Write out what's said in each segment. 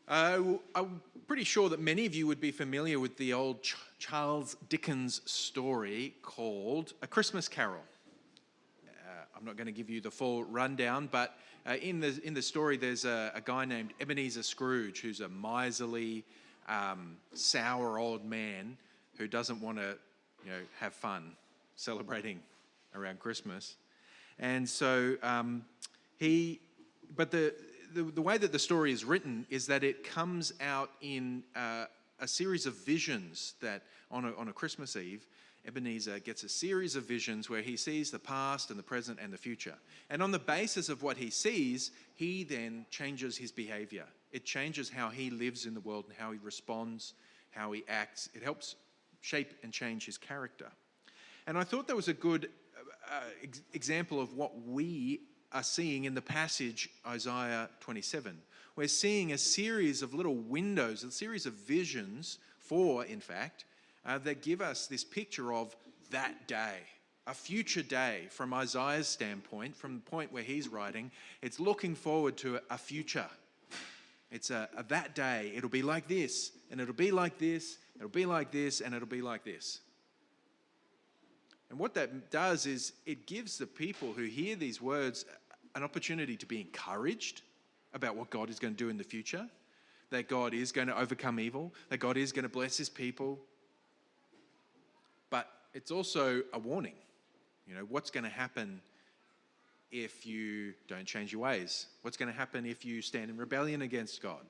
I'm pretty sure that many of you would be familiar with the old Charles Dickens story called A Christmas Carol. I'm not going to give you the full rundown, but in the story there's a guy named Ebeneezer Scrooge who's a miserly, sour old man who doesn't want to, have fun celebrating around Christmas. And so the way that the story is written is that it comes out in a series of visions that on a Christmas Eve, Ebenezer gets a series of visions where he sees the past and the present and the future. And on the basis of what he sees, he then changes his behavior. It changes how he lives in the world and how he responds, how he acts. It helps shape and change his character. And I thought that was a good example of what we are seeing in the passage Isaiah 27. We're seeing a series of little windows, a series of visions, in fact, that give us this picture of that day, a future day from Isaiah's standpoint, from the point where he's writing. It's looking forward to a future. It's that day. It'll be like this, and it'll be like this, it'll be like this, and it'll be like this. And what that does is it gives the people who hear these words an opportunity to be encouraged about what God is going to do in the future, that God is going to overcome evil, that God is going to bless his people. But it's also a warning. What's going to happen if you don't change your ways? What's going to happen if you stand in rebellion against God?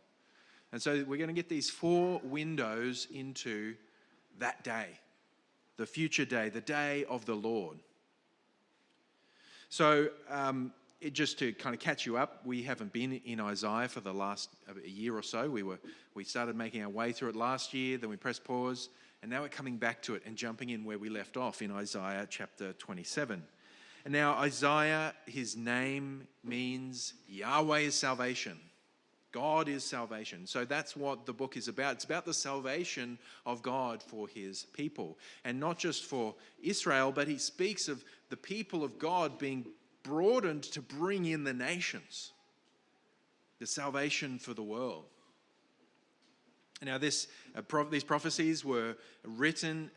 And so we're going to get these 4 windows into that day, the future day, the day of the Lord. So just to kind of catch you up, we haven't been in Isaiah for the last a year or so. We started making our way through it last year, then we pressed pause, and now we're coming back to it and jumping in where we left off in Isaiah chapter 27. And now Isaiah, his name means Yahweh is salvation. God is salvation. So that's what the book is about. It's about the salvation of God for his people. And not just for Israel, but he speaks of the people of God being broadened to bring in the nations, the salvation for the world. Now, these prophecies were written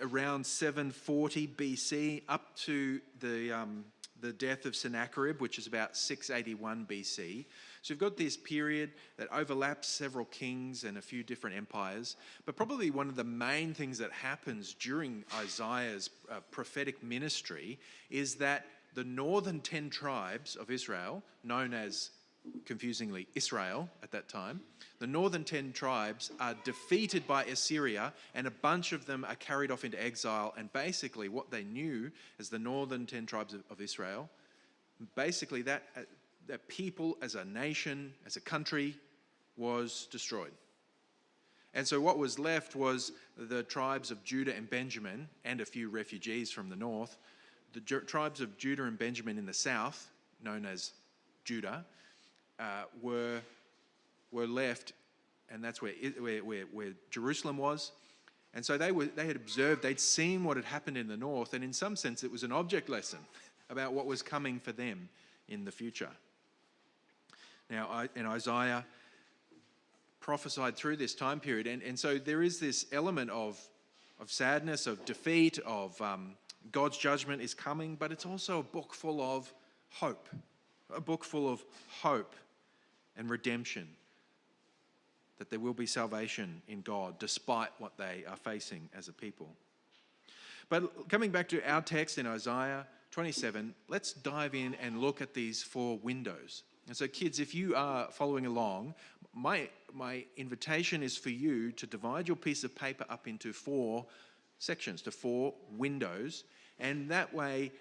around 740 BC up to the death of Sennacherib, which is about 681 BC. So you've got this period that overlaps several kings and a few different empires. But probably one of the main things that happens during Isaiah's prophetic ministry is that the northern 10 tribes of Israel, known as, confusingly, Israel at that time, the northern 10 tribes are defeated by Assyria, and a bunch of them are carried off into exile. And basically what they knew as the northern 10 tribes of Israel, basically that people as a nation, as a country, was destroyed. And so what was left was the tribes of Judah and Benjamin, and a few refugees from the north. The tribes of Judah and Benjamin in the south, known as Judah, were left, and that's where Jerusalem was. And so they had observed, they'd seen what had happened in the north, and in some sense it was an object lesson about what was coming for them in the future. Now, and Isaiah prophesied through this time period, and so there is this element of sadness, of defeat, of God's judgment is coming, but it's also a book full of hope, and redemption, that there will be salvation in God despite what they are facing as a people. But coming back to our text in Isaiah 27, let's dive in and look at these 4 windows. And so kids, if you are following along, my invitation is for you to divide your piece of paper up into 4 sections, to 4 windows, and that way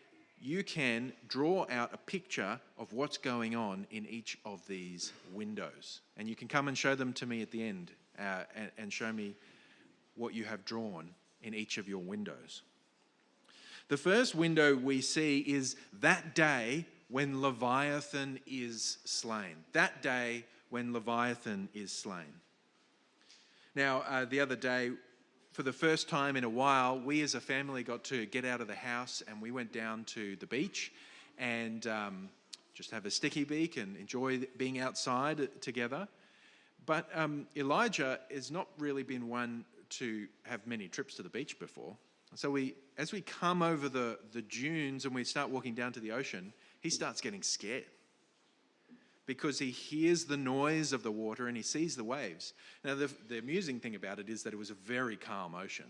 you can draw out a picture of what's going on in each of these windows. And you can come and show them to me at the end and show me what you have drawn in each of your windows. The first window we see is that day when Leviathan is slain. That day when Leviathan is slain. Now, the other day, for the first time in a while, we as a family got to get out of the house and we went down to the beach and just have a sticky beak and enjoy being outside together. But Elijah has not really been one to have many trips to the beach before. So as we come over the dunes and we start walking down to the ocean, he starts getting scared because he hears the noise of the water and he sees the waves. Now, the amusing thing about it is that it was a very calm ocean,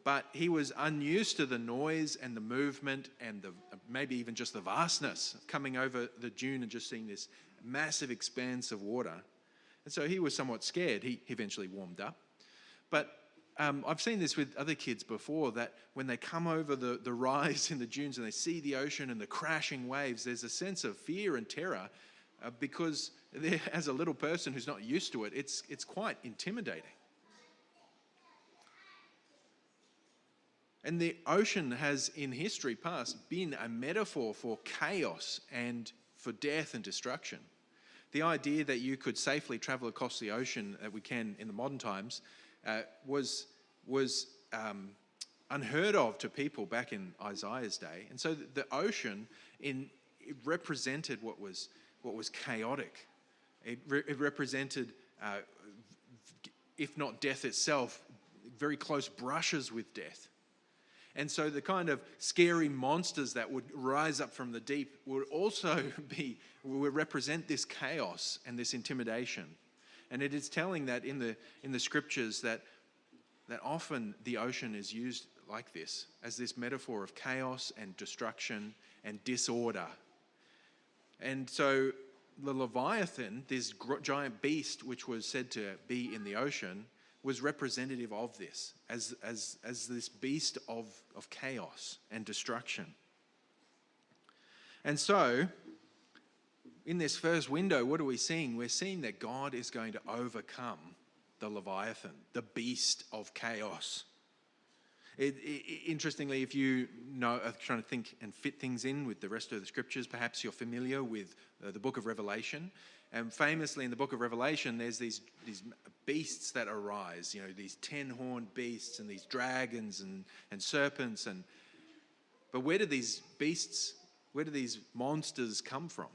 but he was unused to the noise and the movement and maybe even just the vastness of coming over the dune and just seeing this massive expanse of water. And so he was somewhat scared. He eventually warmed up. But I've seen this with other kids before, that when they come over the rise in the dunes and they see the ocean and the crashing waves, there's a sense of fear and terror because as a little person who's not used to it, it's quite intimidating. And the ocean has, in history past, been a metaphor for chaos and for death and destruction. The idea that you could safely travel across the ocean that we can in the modern times was unheard of to people back in Isaiah's day. And so the ocean it represented what was chaotic. It represented, if not death itself, very close brushes with death. And so the kind of scary monsters that would rise up from the deep would also would represent this chaos and this intimidation. And it is telling that in the scriptures that often the ocean is used like this, as this metaphor of chaos and destruction and disorder. And so the Leviathan, this giant beast which was said to be in the ocean, was representative of this, as this beast of chaos and destruction. And so, in this first window, what are we seeing? We're seeing that God is going to overcome the Leviathan, the beast of chaos. Interestingly, if you know, are trying to think and fit things in with the rest of the scriptures, perhaps you're familiar with the book of Revelation. And famously in the book of Revelation, there's these beasts that arise, these 10-horned beasts and these dragons and serpents. But where do these monsters come from?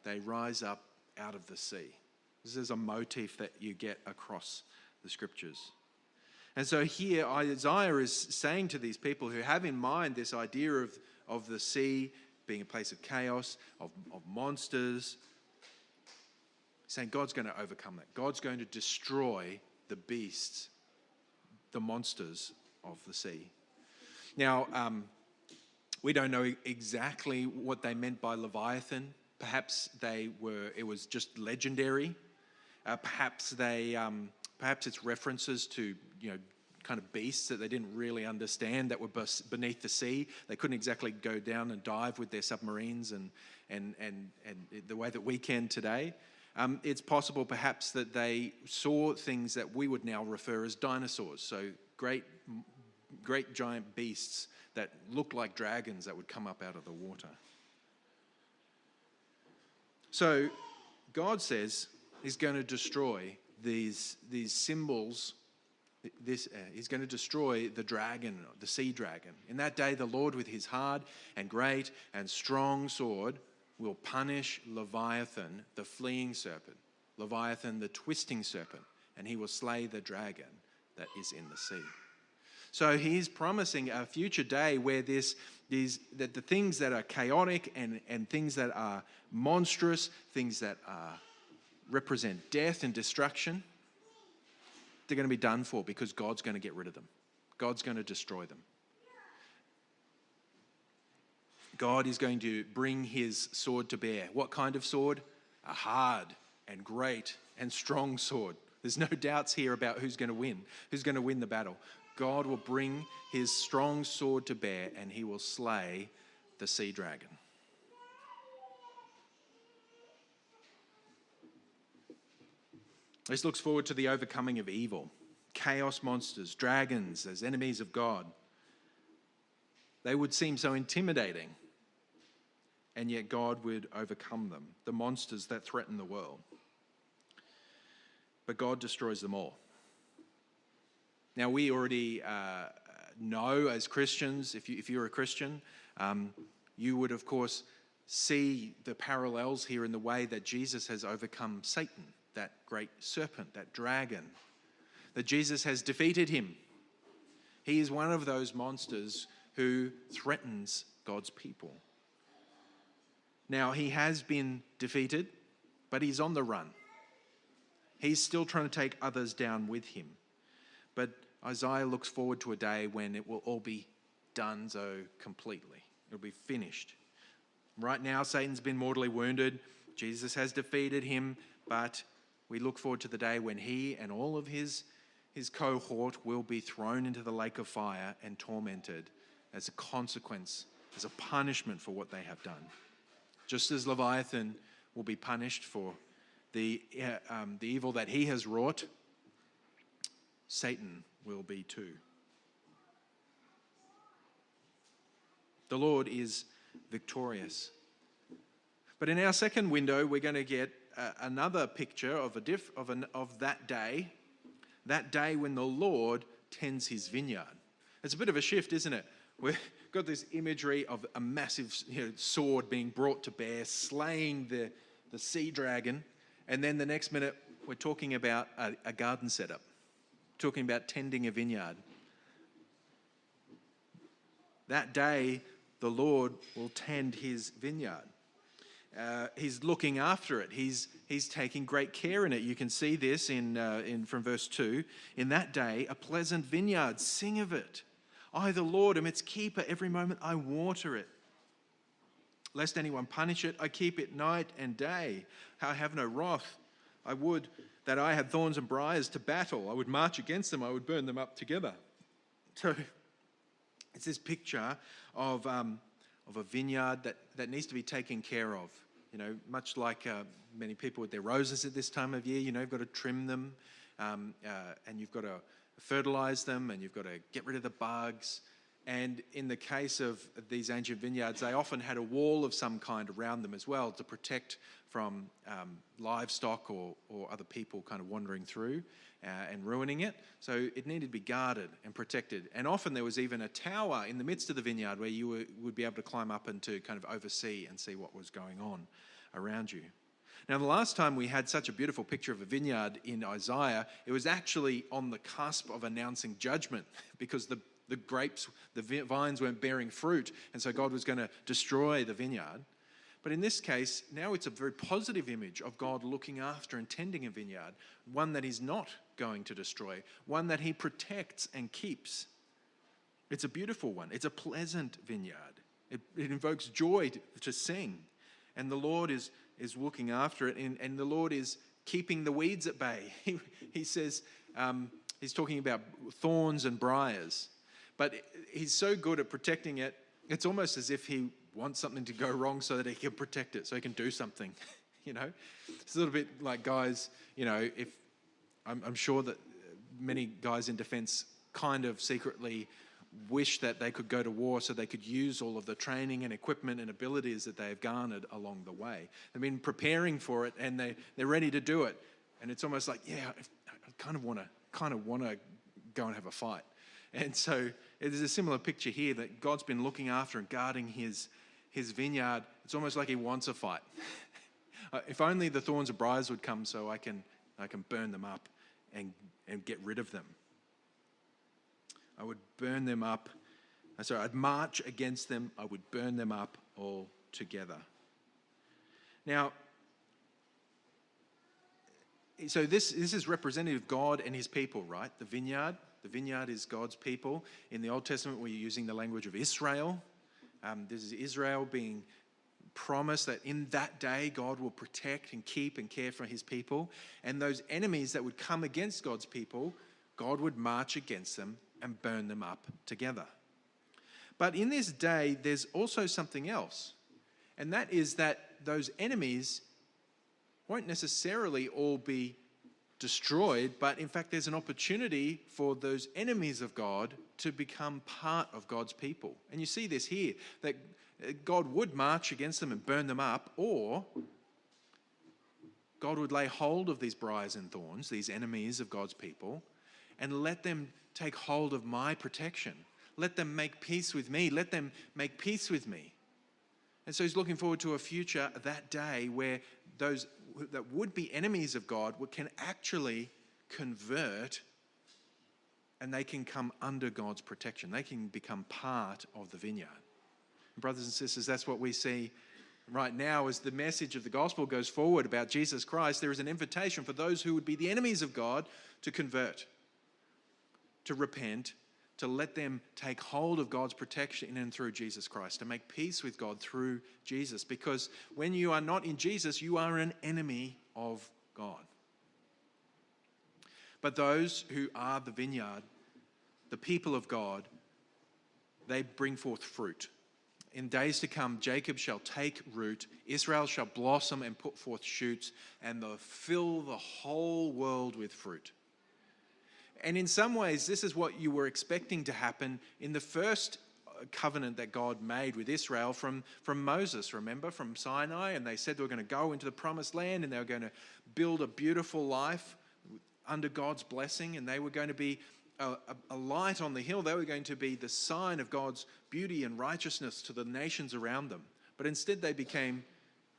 They rise up out of the sea. This is a motif that you get across the scriptures. And so here Isaiah is saying to these people who have in mind this idea of the sea being a place of chaos, of monsters, saying God's going to overcome that. God's going to destroy the beasts, the monsters of the sea. Now, we don't know exactly what they meant by Leviathan. Perhaps it was just legendary. Perhaps it's references to, kind of beasts that they didn't really understand that were beneath the sea. They couldn't exactly go down and dive with their submarines and the way that we can today. It's possible perhaps that they saw things that we would now refer as dinosaurs. So great giant beasts that look like dragons that would come up out of the water. So God says he's going to destroy these symbols. He's going to destroy the dragon, the sea dragon. In that day, the Lord with his hard and great and strong sword will punish Leviathan, the fleeing serpent, Leviathan, the twisting serpent, and he will slay the dragon that is in the sea. So he's promising a future day where that the things that are chaotic and things that are monstrous, things that represent death and destruction, they're going to be done for because God's going to get rid of them. God's going to destroy them. God is going to bring his sword to bear. What kind of sword? A hard and great and strong sword. There's no doubts here about who's going to win the battle. God will bring his strong sword to bear and he will slay the sea dragon. This looks forward to the overcoming of evil. Chaos monsters, dragons as enemies of God. They would seem so intimidating, and yet God would overcome them, the monsters that threaten the world. But God destroys them all. Now, we already know as Christians, if you're a Christian, you would, of course, see the parallels here in the way that Jesus has overcome Satan, that great serpent, that dragon, that Jesus has defeated him. He is one of those monsters who threatens God's people. Now, he has been defeated, but he's on the run. He's still trying to take others down with him. But Isaiah looks forward to a day when it will all be done so completely. It'll be finished. Right now, Satan's been mortally wounded. Jesus has defeated him, but we look forward to the day when he and all of his cohort will be thrown into the lake of fire and tormented as a consequence, as a punishment for what they have done. Just as Leviathan will be punished for the evil that he has wrought, Satan will be too. The Lord is victorious. But in our second window, we're going to get another picture of that day when the Lord tends his vineyard. It's a bit of a shift, isn't it? We've got this imagery of a massive sword being brought to bear, slaying the sea dragon, and then the next minute we're talking about a garden setup, talking about tending a vineyard. That day, the Lord will tend his vineyard. He's looking after it. He's taking great care in it. You can see this from verse 2. In that day, a pleasant vineyard, sing of it. I, the Lord, am its keeper. Every moment I water it. Lest anyone punish it, I keep it night and day. I have no wrath. I would that I had thorns and briars to battle. I would march against them. I would burn them up together. So it's this picture of a vineyard that needs to be taken care of. Much like many people with their roses at this time of year, you've got to trim them and you've got to fertilize them and you've got to get rid of the bugs. And in the case of these ancient vineyards, they often had a wall of some kind around them as well to protect from livestock or other people kind of wandering through and ruining it. So it needed to be guarded and protected. And often there was even a tower in the midst of the vineyard where you would be able to climb up and to kind of oversee and see what was going on around you. Now, the last time we had such a beautiful picture of a vineyard in Isaiah, it was actually on the cusp of announcing judgment because the grapes, the vines weren't bearing fruit, and so God was going to destroy the vineyard. But in this case, now it's a very positive image of God looking after and tending a vineyard, one that he's not going to destroy, one that he protects and keeps. It's a beautiful one. It's a pleasant vineyard. It invokes joy to sing. And the Lord is looking after it, and the Lord is keeping the weeds at bay. He says, he's talking about thorns and briars. But he's so good at protecting it, it's almost as if he wants something to go wrong so that he can protect it, so he can do something. It's a little bit like guys, if I'm sure that many guys in defense kind of secretly wish that they could go to war so they could use all of the training and equipment and abilities that they have garnered along the way. They've been preparing for it and they're ready to do it. And it's almost like, I kind of want to go and have a fight. And so there's a similar picture here that God's been looking after and guarding his vineyard. It's almost like he wants a fight. If only the thorns and briars would come so I can burn them up and get rid of them. I would burn them up. So I'd march against them. I would burn them up all together. Now, so this is representative of God and his people, right? The vineyard. The vineyard is God's people. In the Old Testament, we're using the language of Israel. This is Israel being promised that in that day, God will protect and keep and care for his people. And those enemies that would come against God's people, God would march against them and burn them up together. But in this day, there's also something else. And that is that those enemies won't necessarily all be destroyed, but in fact there's an opportunity for those enemies of God to become part of God's people. And you see this here, that God would march against them and burn them up, or God would lay hold of these briars and thorns, these enemies of God's people, and let them take hold of my protection. Let them make peace with me. Let them make peace with me. And so he's looking forward to a future, that day, where those that would be enemies of God can actually convert, and they can come under God's protection. They can become part of the vineyard. And brothers and sisters, that's what we see right now as the message of the gospel goes forward about Jesus Christ. There is an invitation for those who would be the enemies of God to convert, to repent, to let them take hold of God's protection in and through Jesus Christ, to make peace with God through Jesus. Because when you are not in Jesus, you are an enemy of God. But those who are the vineyard, the people of God, they bring forth fruit. In days to come, Jacob shall take root, Israel shall blossom and put forth shoots, and they'll fill the whole world with fruit. And in some ways, this is what you were expecting to happen in the first covenant that God made with Israel from Moses, remember, from Sinai. And they said they were going to go into the promised land and they were going to build a beautiful life under God's blessing, and they were going to be a light on the hill. They were going to be the sign of God's beauty and righteousness to the nations around them. But instead they became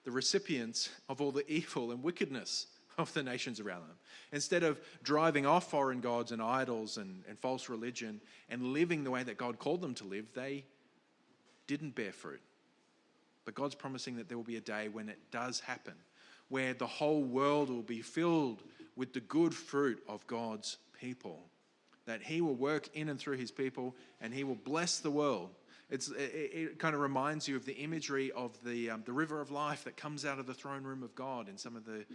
the recipients of all the evil and wickedness of the nations around them. Instead of driving off foreign gods and idols and false religion and living the way that God called them to live, they didn't bear fruit. But God's promising that there will be a day when it does happen, where the whole world will be filled with the good fruit of God's people, that he will work in and through his people and he will bless the world. It kind of reminds you of the imagery of the river of life that comes out of the throne room of God in some of the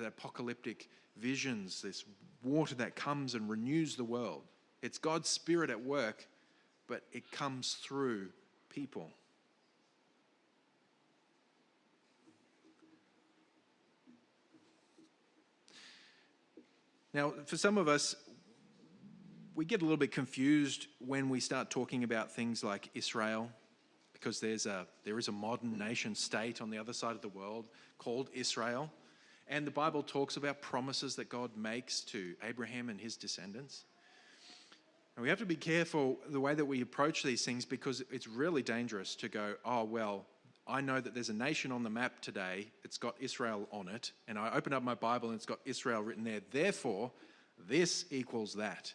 apocalyptic visions, this water that comes and renews the world. It's God's Spirit at work, but it comes through people. Now, for some of us, we get a little bit confused when we start talking about things like Israel, because there is a modern nation state on the other side of the world called Israel. And the Bible talks about promises that God makes to Abraham and his descendants. And we have to be careful the way that we approach these things, because it's really dangerous to go, oh, well, I know that there's a nation on the map today, it's got Israel on it, and I open up my Bible and it's got Israel written there, therefore, this equals that.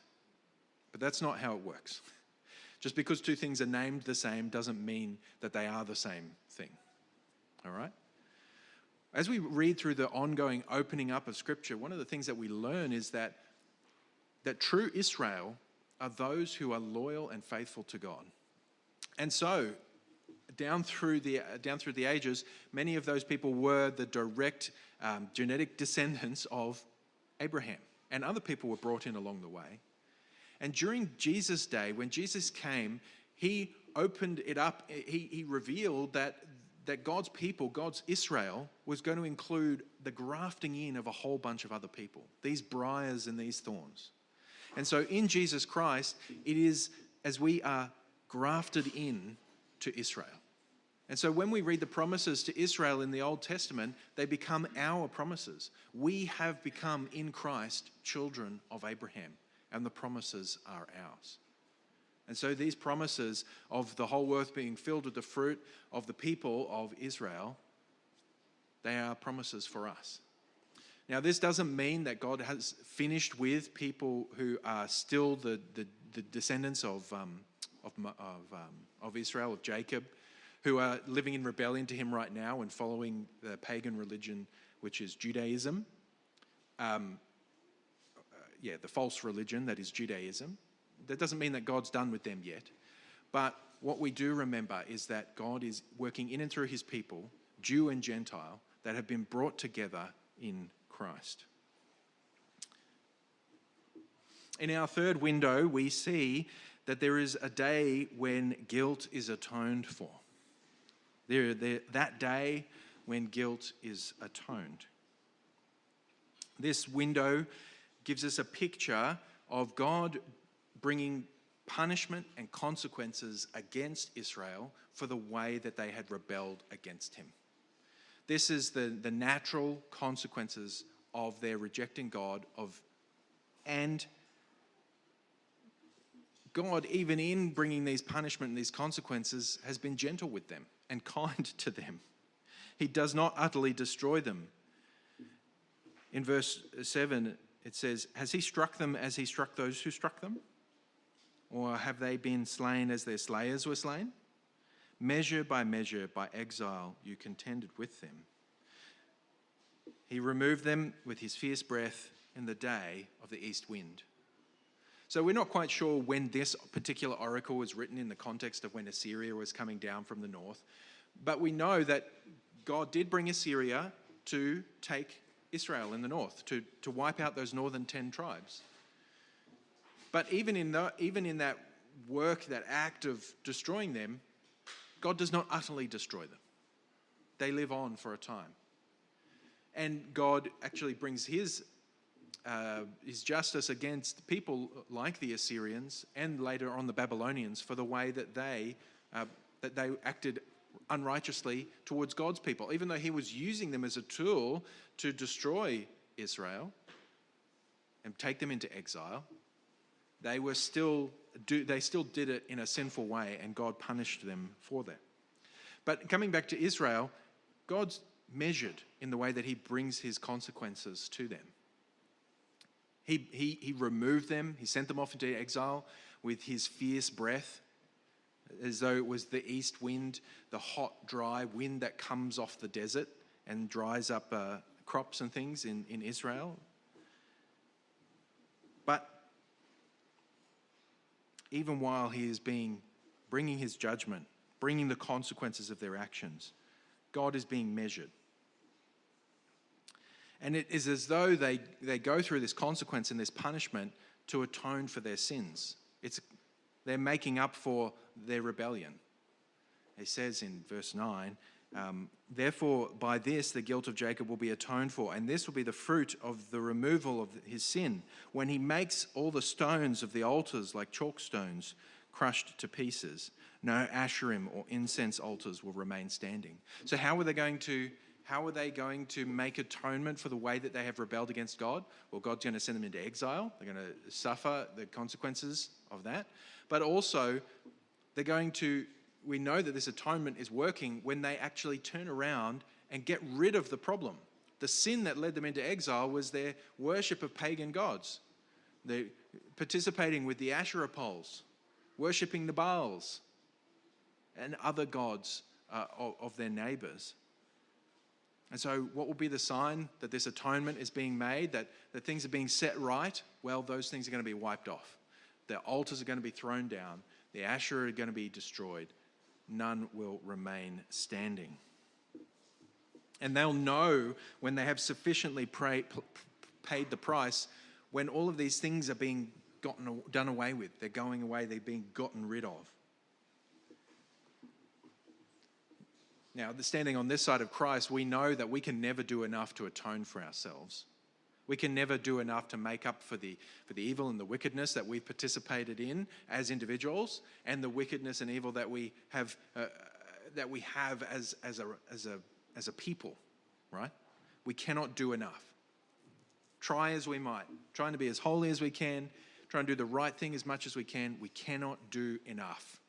But that's not how it works. Just because two things are named the same doesn't mean that they are the same thing. All right? As we read through the ongoing opening up of Scripture, one of the things that we learn is that true Israel are those who are loyal and faithful to God. And so, down through the ages, many of those people were the direct genetic descendants of Abraham. And other people were brought in along the way. And during Jesus' day, when Jesus came, he opened it up. He revealed that God's people, God's Israel, was going to include the grafting in of a whole bunch of other people, these briars and these thorns. And so in Jesus Christ, it is as we are grafted in to Israel. And so when we read the promises to Israel in the Old Testament, they become our promises. We have become in Christ children of Abraham, and the promises are ours. And so these promises of the whole earth being filled with the fruit of the people of Israel, they are promises for us. Now, this doesn't mean that God has finished with people who are still the descendants of Israel, of Jacob, who are living in rebellion to him right now and following the pagan religion, which is Judaism. The false religion that is Judaism. That doesn't mean that God's done with them yet. But what we do remember is that God is working in and through his people, Jew and Gentile, that have been brought together in Christ. In our third window, we see that there is a day when guilt is atoned for. That day when guilt is atoned. This window gives us a picture of God bringing punishment and consequences against Israel for the way that they had rebelled against him. This is the natural consequences of their rejecting God and God, even in bringing these punishment and these consequences, has been gentle with them and kind to them. He does not utterly destroy them. In verse 7, it says, has he struck them as he struck those who struck them? Or have they been slain as their slayers were slain? Measure, by exile, you contended with them. He removed them with his fierce breath in the day of the east wind. So we're not quite sure when this particular oracle was written in the context of when Assyria was coming down from the north. But we know that God did bring Assyria to take Israel in the north, to wipe out those northern 10 tribes. But even in that work, that act of destroying them, God does not utterly destroy them. They live on for a time. And God actually brings his justice against people like the Assyrians and later on the Babylonians for the way that they acted unrighteously towards God's people. Even though he was using them as a tool to destroy Israel and take them into exile, they still did it in a sinful way, and God punished them for that. But coming back to Israel, God's measured in the way that he brings his consequences to them. He removed them, he sent them off into exile with his fierce breath, as though it was the east wind, the hot, dry wind that comes off the desert and dries up crops and things in Israel. But even while he is bringing his judgment, bringing the consequences of their actions, God is being measured. And it is as though they go through this consequence and this punishment to atone for their sins. They're making up for their rebellion. It says in verse 9, therefore by this the guilt of Jacob will be atoned for, and this will be the fruit of the removal of his sin, when he makes all the stones of the altars like chalk stones crushed to pieces. No Asherim or incense altars will remain standing. So how are they going to make atonement for the way that they have rebelled against God? Well, God's going to send them into exile. They're going to suffer the consequences of that. But also, we know that this atonement is working when they actually turn around and get rid of the problem. The sin that led them into exile was their worship of pagan gods. They're participating with the Asherah poles, worshipping the Baals and other gods of their neighbours. And so what will be the sign that this atonement is being made, that things are being set right? Well, those things are going to be wiped off. The altars are going to be thrown down. The Asherah are going to be destroyed. None will remain standing. And they'll know when they have sufficiently paid the price, when all of these things are being done away with. They're going away, they're being gotten rid of. Now, standing on this side of Christ, we know that we can never do enough to atone for ourselves. We can never do enough to make up for the evil and the wickedness that we've participated in as individuals, and the wickedness and evil that we have as a people, right? We cannot do enough. Try as we might, trying to be as holy as we can, trying to do the right thing as much as we cannot do enough.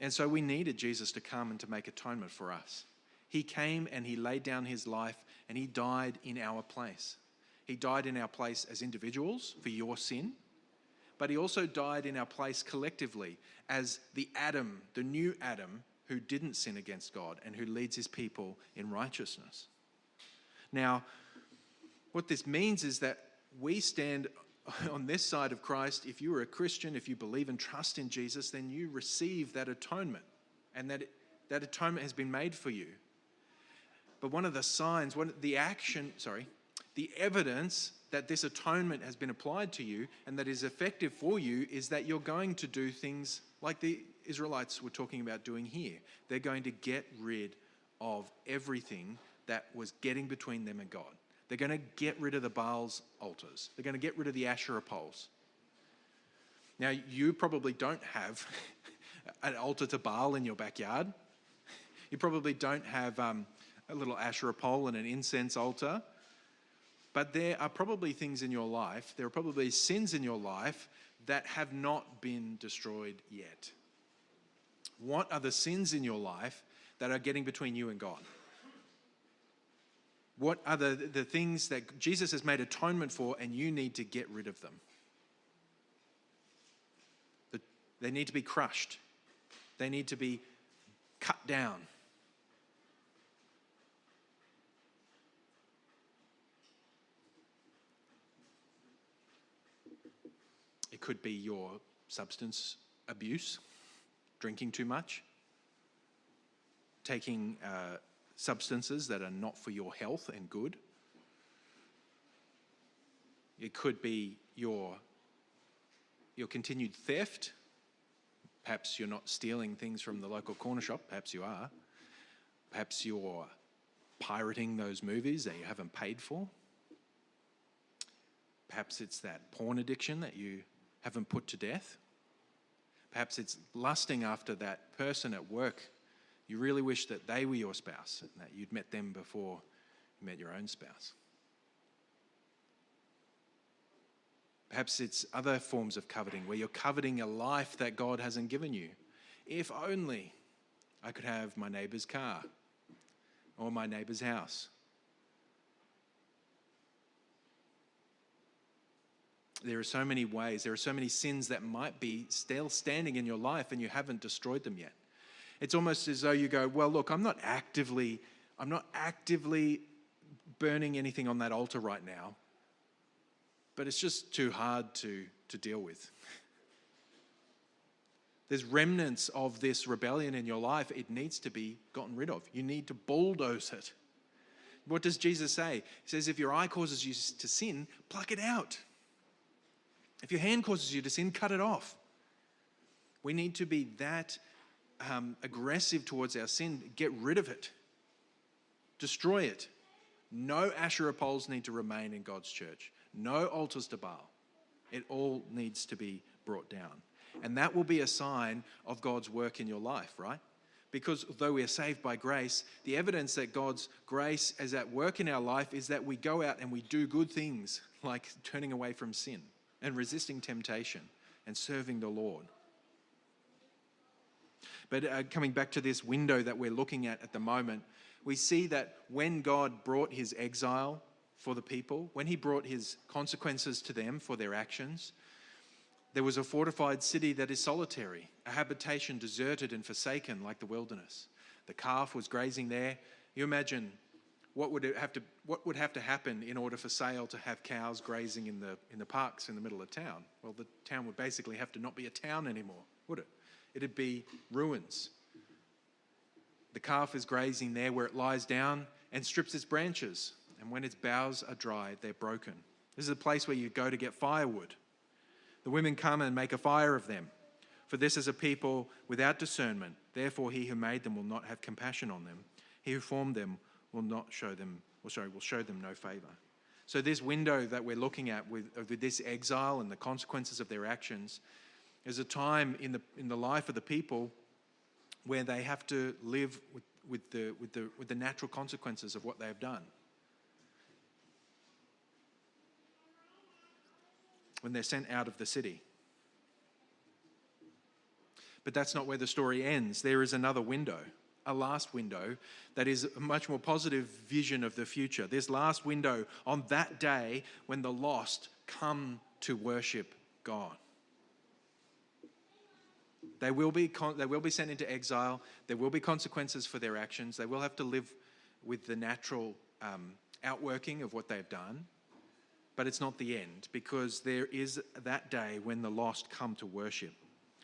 And so we needed Jesus to come and to make atonement for us. He came and he laid down his life and he died in our place. He died in our place as individuals for your sin, but he also died in our place collectively as the Adam, the new Adam, who didn't sin against God and who leads his people in righteousness. Now, what this means is that we stand on this side of Christ. If you are a Christian, if you believe and trust in Jesus, then you receive that atonement, and that atonement has been made for you. But one of the signs, the evidence that this atonement has been applied to you and that is effective for you is that you're going to do things like the Israelites were talking about doing here. They're going to get rid of everything that was getting between them and God. They're going to get rid of the Baal's altars. They're going to get rid of the Asherah poles. Now, you probably don't have an altar to Baal in your backyard. You probably don't have a little Asherah pole and an incense altar. But there are probably things in your life, there are probably sins in your life that have not been destroyed yet. What are the sins in your life that are getting between you and God? What are the things that Jesus has made atonement for and you need to get rid of them? They need to be crushed. They need to be cut down. It could be your substance abuse, drinking too much, taking substances that are not for your health and good. It could be your continued theft. Perhaps you're not stealing things from the local corner shop. Perhaps you are. Perhaps you're pirating those movies that you haven't paid for. Perhaps it's that porn addiction that you haven't put to death. Perhaps it's lusting after that person at work. You really wish that they were your spouse and that you'd met them before you met your own spouse. Perhaps it's other forms of coveting where you're coveting a life that God hasn't given you. If only I could have my neighbour's car or my neighbour's house. There are so many ways, there are so many sins that might be still standing in your life and you haven't destroyed them yet. It's almost as though you go, well, look, I'm not actively burning anything on that altar right now, but it's just too hard to deal with. There's remnants of this rebellion in your life. It needs to be gotten rid of. You need to bulldoze it. What does Jesus say? He says, if your eye causes you to sin, pluck it out. If your hand causes you to sin, cut it off. We need to be that aggressive towards our sin. Get rid of it. Destroy it. No Asherah poles need to remain in God's church. No altars to Baal. It all needs to be brought down. And that will be a sign of God's work in your life, right? Because though we are saved by grace, the evidence that God's grace is at work in our life is that we go out and we do good things, like turning away from sin and resisting temptation and serving the Lord. But coming back to this window that we're looking at the moment, we see that when God brought his exile for the people, when he brought his consequences to them for their actions, there was a fortified city that is solitary, a habitation deserted and forsaken like the wilderness. The calf was grazing there. You imagine what would have to happen in order for sale to have cows grazing in the parks in the middle of town? Well, the town would basically have to not be a town anymore, would it? It'd be ruins. The calf is grazing there where it lies down and strips its branches. And when its boughs are dry, they're broken. This is a place where you go to get firewood. The women come and make a fire of them. For this is a people without discernment. Therefore, he who made them will not have compassion on them. He who formed them will show them no favor. So this window that we're looking at with this exile and the consequences of their actions is a time in the life of the people where they have to live with the natural consequences of what they have done. When they're sent out of the city. But that's not where the story ends. There is another window, a last window that is a much more positive vision of the future. This last window on that day when the lost come to worship God. They will be sent into exile. There will be consequences for their actions. They will have to live with the natural outworking of what they've done. But it's not the end, because there is that day when the lost come to worship.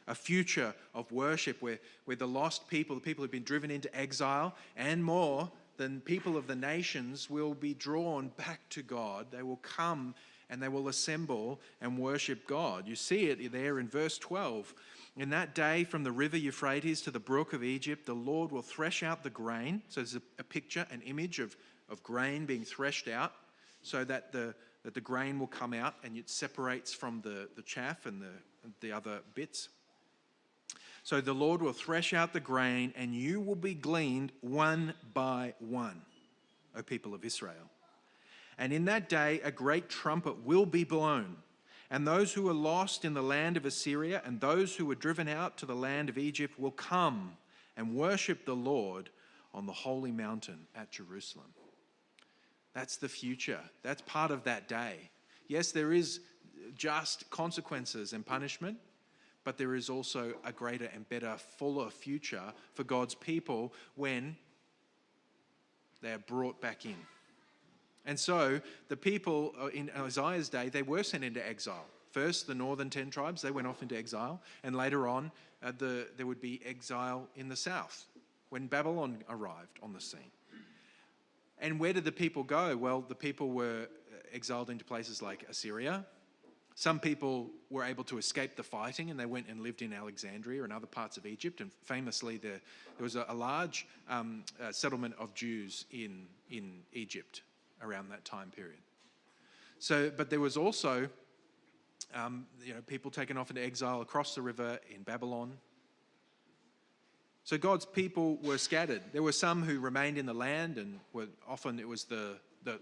A future of worship where the lost people, the people who've been driven into exile, and more than people of the nations, will be drawn back to God. They will come and they will assemble and worship God. You see it there in verse 12. In that day, from the river Euphrates to the brook of Egypt, the Lord will thresh out the grain. So there's a picture, an image of grain being threshed out, so that the grain will come out and it separates from the chaff and the other bits. So the Lord will thresh out the grain and you will be gleaned one by one, O people of Israel. And in that day a great trumpet will be blown, and those who are lost in the land of Assyria and those who were driven out to the land of Egypt will come and worship the Lord on the holy mountain at Jerusalem. That's the future. That's part of that day. Yes, there is just consequences and punishment, but there is also a greater and better, fuller future for God's people when they are brought back in. And so the people in Isaiah's day, they were sent into exile. First, the northern 10 tribes, they went off into exile. And later on, there would be exile in the south when Babylon arrived on the scene. And where did the people go? Well, the people were exiled into places like Assyria. Some people were able to escape the fighting and they went and lived in Alexandria and other parts of Egypt. And famously, there was a large settlement of Jews in Egypt around that time period. But there was also, people taken off into exile across the river in Babylon. So God's people were scattered. There were some who remained in the land, and often it was the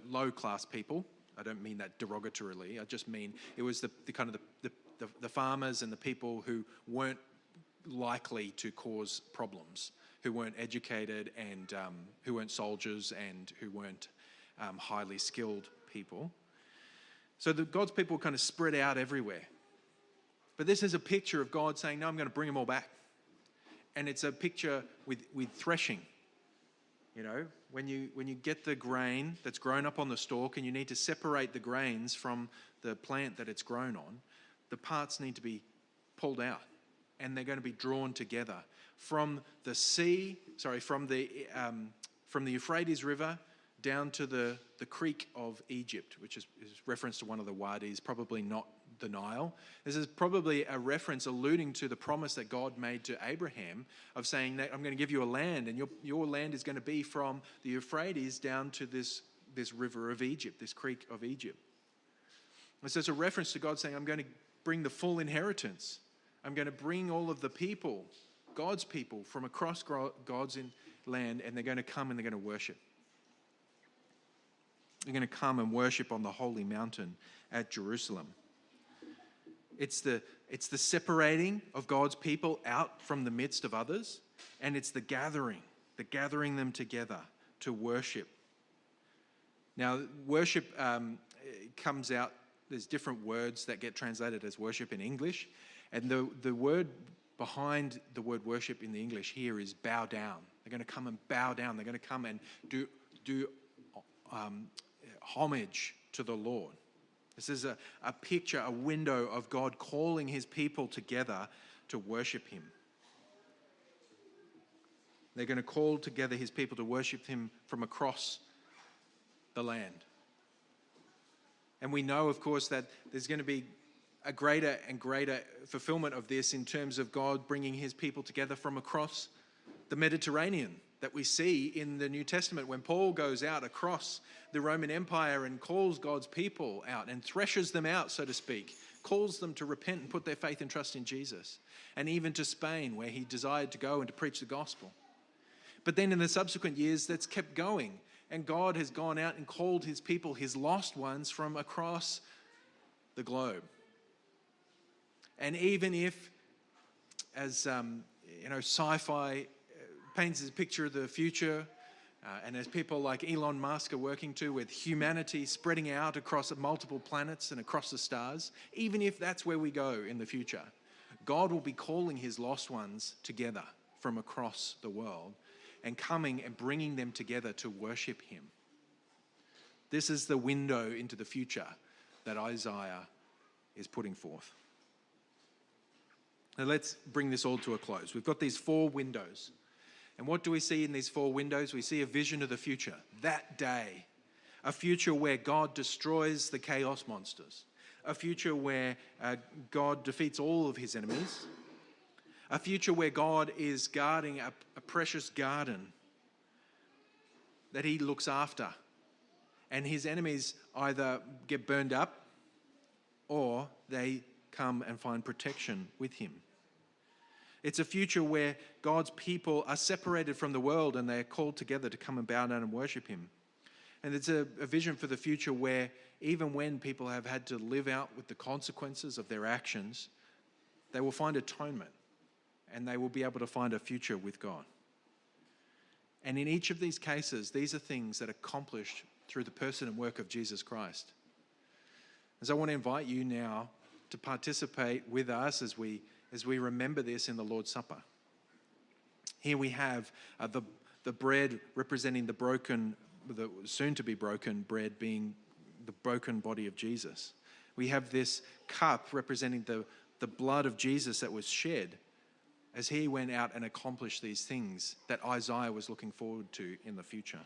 low-class people. I don't mean that derogatorily. I just mean it was the farmers and the people who weren't likely to cause problems, who weren't educated and who weren't soldiers and who weren't highly skilled people. So God's people kind of spread out everywhere. But this is a picture of God saying, no, I'm going to bring them all back. And it's a picture with threshing. You know, when you get the grain that's grown up on the stalk and you need to separate the grains from the plant that it's grown on, the parts need to be pulled out and they're going to be drawn together from the Euphrates River down to the creek of Egypt, which is reference to one of the wadis, probably not the Nile. This is probably a reference alluding to the promise that God made to Abraham of saying that I'm going to give you a land, and your land is going to be from the Euphrates down to this river of Egypt, this creek of Egypt. And so it's a reference to God saying, I'm going to bring the full inheritance. I'm going to bring all of the people, God's people, from across God's land, and they're going to come and they're going to worship. They're going to come and worship on the holy mountain at Jerusalem. It's the separating of God's people out from the midst of others, and it's the gathering them together to worship. Now, worship comes out, there's different words that get translated as worship in English, and the word behind the word worship in the English here is bow down. They're going to come and bow down. They're going to come and do homage to the Lord. This is a picture, a window of God calling his people together to worship him. They're going to call together his people to worship him from across the land. And we know, of course, that there's going to be a greater and greater fulfillment of this in terms of God bringing his people together from across the Mediterranean that we see in the New Testament when Paul goes out across the Roman Empire and calls God's people out and threshes them out, so to speak, calls them to repent and put their faith and trust in Jesus, and even to Spain where he desired to go and to preach the gospel. But then in the subsequent years, that's kept going, and God has gone out and called his people, his lost ones, from across the globe. And even if, as sci-fi paints a picture of the future, and as people like Elon Musk are working to, with humanity spreading out across multiple planets and across the stars, even if that's where we go in the future, God will be calling his lost ones together from across the world and coming and bringing them together to worship him. This is the window into the future that Isaiah is putting forth. Now let's bring this all to a close. We've got these 4 windows. And what do we see in these 4 windows? We see a vision of the future, that day, a future where God destroys the chaos monsters, a future where God defeats all of his enemies, a future where God is guarding a precious garden that he looks after, and his enemies either get burned up or they come and find protection with him. It's a future where God's people are separated from the world and they are called together to come and bow down and worship him. And it's a vision for the future where even when people have had to live out with the consequences of their actions, they will find atonement and they will be able to find a future with God. And in each of these cases, these are things that are accomplished through the person and work of Jesus Christ. As I want to invite you now to participate with us as we remember this in the Lord's Supper. Here we have the bread representing the soon-to-be broken bread being the broken body of Jesus. We have this cup representing the blood of Jesus that was shed as he went out and accomplished these things that Isaiah was looking forward to in the future.